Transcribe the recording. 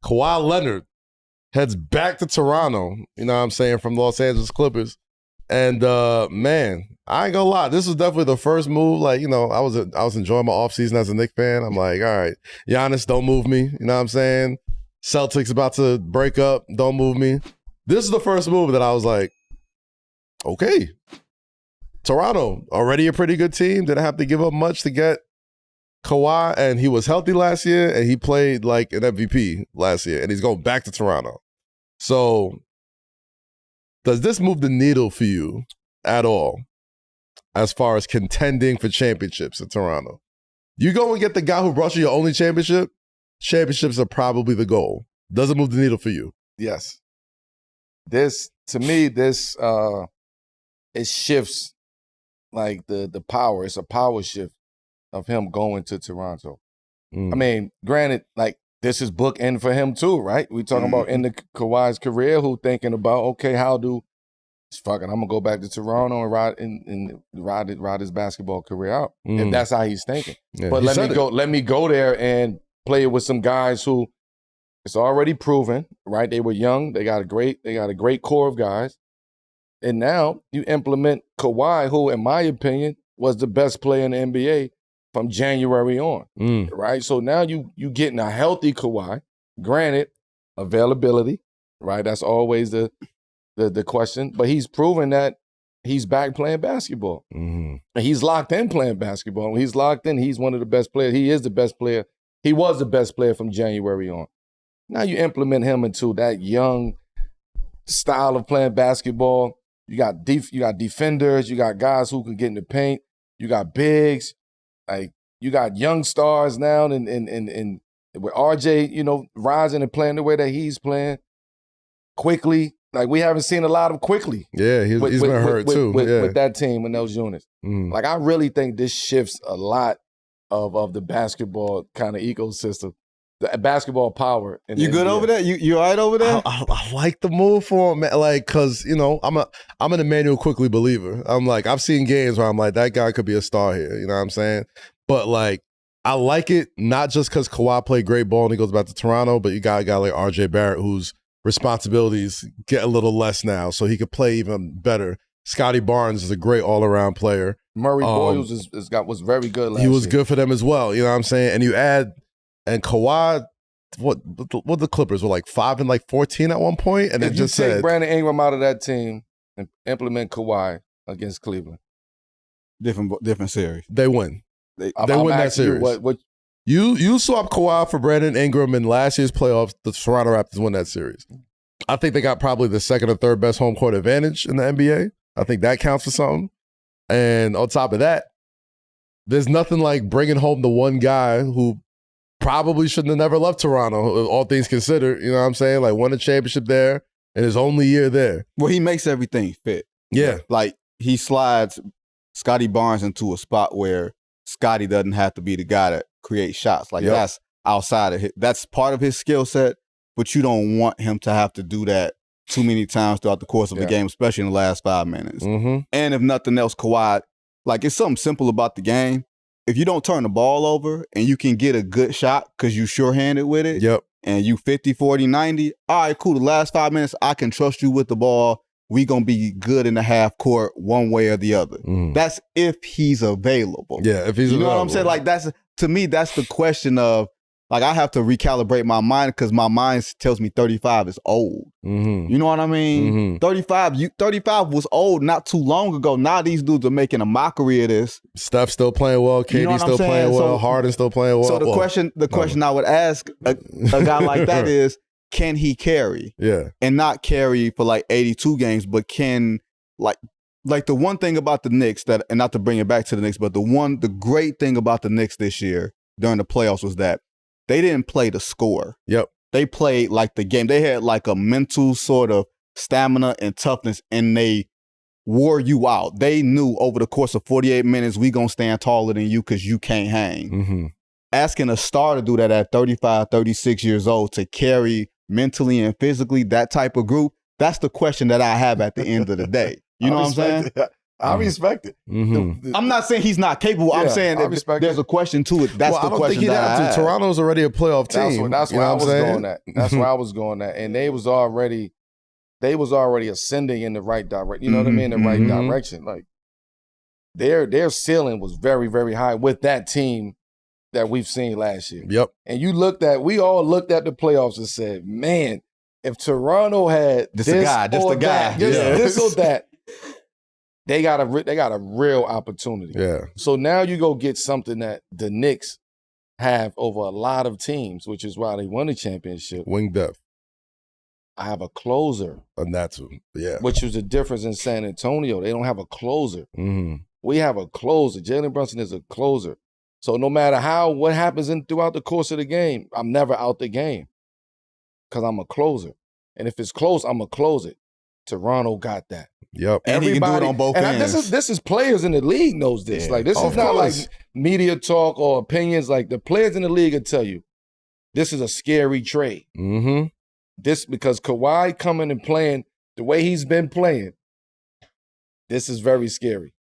Kawhi Leonard heads back to Toronto, you know what I'm saying, from Los Angeles Clippers. And, man, I ain't gonna lie. This was definitely the first move. Like, you know, I was enjoying my offseason as a Knicks fan. I'm like, all right, Giannis, don't move me. You know what I'm saying? Celtics about to break up. Don't move me. This is the first move that I was like, okay. Toronto, already a pretty good team. Didn't have to give up much to get Kawhi, and he was healthy last year, and he played like an MVP last year, and he's going back to Toronto. So, does this move the needle for you at all as far as contending for championships in Toronto? You go and get the guy who brought you your only championship, championships are probably the goal. Does it move the needle for you? Yes. To me, it shifts like the power. It's a power shift of him going to Toronto. I mean, granted, like this is bookend for him too, right? We talking about in the Kawhi's career, who thinking about, okay, I'm gonna go back to Toronto and ride his basketball career out. If that's how he's thinking. Yeah, but let me go there and play with some guys who it's already proven, right? They were young, they got a great core of guys. And now you implement Kawhi, who, in my opinion, was the best player in the NBA from January on, right? So now you getting a healthy Kawhi. Granted, availability, right? That's always the question. But he's proven that he's back playing basketball. And he's locked in playing basketball. When he's locked in, he's one of the best players. He is the best player. He was the best player from January on. Now you implement him into that young style of playing basketball. You got defenders, you got guys who can get in the paint, you got bigs, like you got young stars now, and with RJ, you know, rising and playing the way that he's playing. Quickley, like we haven't seen a lot of Quickley. Yeah, he's been hurt too. With that team and those units. Like I really think this shifts a lot of the basketball kind of ecosystem. The basketball power. You good over there? You all right over there? I like the move for him, man. Like, cause you know, I'm an Immanuel Quickley believer. I'm like, I've seen games where I'm like, that guy could be a star here. You know what I'm saying? But like, I like it not just because Kawhi played great ball and he goes back to Toronto, but you got a guy like RJ Barrett whose responsibilities get a little less now, so he could play even better. Scottie Barnes is a great all-around player. Murray Boyles was very good last year. He was good for them as well. You know what I'm saying? And you add. And Kawhi, what the Clippers were like 5-14 at one point, and if it just take said Brandon Ingram out of that team and implement Kawhi against Cleveland, different series. They win. They win that series. You swap Kawhi for Brandon Ingram in last year's playoffs. The Toronto Raptors win that series. I think they got probably the second or third best home court advantage in the NBA. I think that counts for something. And on top of that, there's nothing like bringing home the one guy who probably shouldn't have never left Toronto, all things considered. You know what I'm saying? Like, won a championship there in his only year there. Well, he makes everything fit. Yeah. Like, he slides Scottie Barnes into a spot where Scottie doesn't have to be the guy to create shots. Like, that's outside of that's part of his skill set, but you don't want him to have to do that too many times throughout the course of the game, especially in the last 5 minutes. And if nothing else, Kawhi, like, it's something simple about the game. If you don't turn the ball over and you can get a good shot because you sure-handed with it, and you 50, 40, 90, all right, cool. The last 5 minutes, I can trust you with the ball. We going to be good in the half court one way or the other. That's if he's available. Yeah, if he's available. You know what I'm saying? Like, to me, that's the question of, like, I have to recalibrate my mind because my mind tells me 35 is old. You know what I mean? 35 was old not too long ago. Now these dudes are making a mockery of this. Steph's still playing well. KD's still playing well. So, Harden's still playing well. So the question I would ask a guy like that is, can he carry? Yeah. And not carry for like 82 games, but can, like the one thing about the Knicks that, and not to bring it back to the Knicks, but the great thing about the Knicks this year during the playoffs was that they didn't play the score. They played like the game. They had like a mental sort of stamina and toughness, and they wore you out. They knew over the course of 48 minutes, we going to stand taller than you because you can't hang. Asking a star to do that at 35, 36 years old to carry mentally and physically that type of group, that's the question that I have at the end of the day. You know what I'm saying? I respect it. Mm-hmm. I'm not saying he's not capable. I'm saying there's a question to it. That's the question. I don't think he'd have to. Toronto's already a playoff team. That's where I was going at. That's where I was going at. And they was already ascending in the right direction. You know what I mean? In the right direction. Like their ceiling was very, very high with that team that we've seen last year. Yep. And we all looked at the playoffs and said, man, if Toronto had this or that, they got a real opportunity. Yeah. So now you go get something that the Knicks have over a lot of teams, which is why they won the championship. Wing depth. I have a closer. And that's which was the difference in San Antonio. They don't have a closer. Mm-hmm. We have a closer. Jalen Brunson is a closer. So no matter what happens throughout the course of the game, I'm never out the game because I'm a closer. And if it's close, I'm going to close it. Toronto got that. Yep. And he can do it on both ends. This is players in the league knows this. Yeah. Like this is not like media talk or opinions. Like the players in the league will tell you, this is a scary trade. Mm-hmm. This because Kawhi coming and playing the way he's been playing, this is very scary.